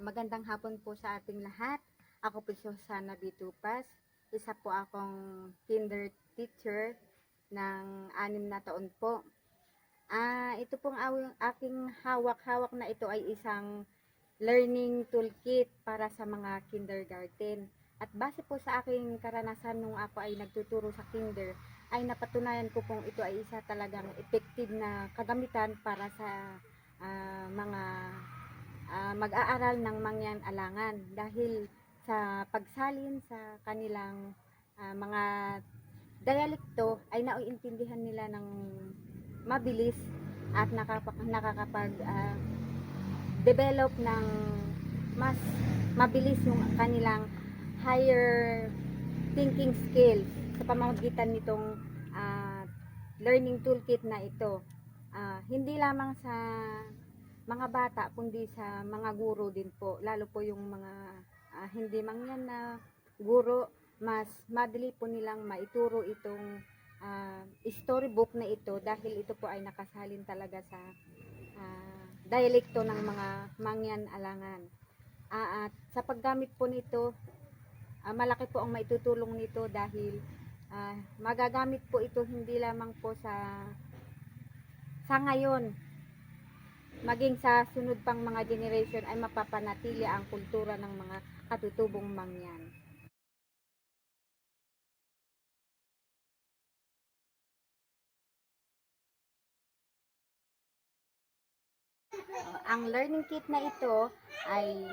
Magandang hapon po sa ating lahat. Ako po si Susana Bitupas. Isa po akong kinder teacher ng 6 na taon po. Ito pong aking hawak-hawak na ito ay isang learning toolkit para sa mga kindergarten. At base po sa aking karanasan nung ako ay nagtuturo sa kinder, ay napatunayan ko pong ito ay isa talagang effective na kagamitan para sa mga mag-aaral ng mangyan alangan dahil sa pagsalin sa kanilang mga dialekto ay nauintindihan nila ng mabilis at nakakapag develop ng mas mabilis yung kanilang higher thinking skills sa pamamagitan nitong learning toolkit na ito. Hindi lamang sa mga bata kundi sa mga guro din po, lalo po yung mga hindi mangyan na guro, mas madali po nilang maituro itong storybook na ito dahil ito po ay nakasalin talaga sa dialekto ng mga mangyan alangan. At sa paggamit po nito, malaki po ang maitutulong nito dahil magagamit po ito hindi lamang po sa ngayon, maging sa sunod pang mga generation ay mapapanatili ang kultura ng mga katutubong mangyan. Ang learning kit na ito ay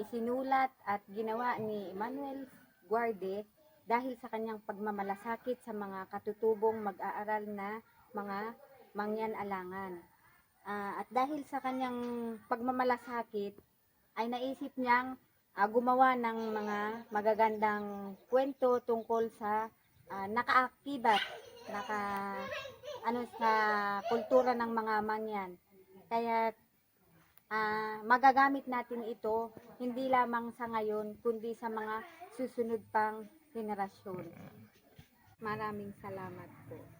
isinulat at ginawa ni Emmanuel Guarde dahil sa kanyang pagmamalasakit sa mga katutubong mag-aaral na mga mangyan alangan. At dahil sa kanyang pagmamalasakit ay naisip niyang gumawa ng mga magagandang kwento tungkol sa nakaakibat sa kultura ng mga mangyan. Kaya magagamit natin ito hindi lamang sa ngayon kundi sa mga susunod pang henerasyon. Maraming salamat po.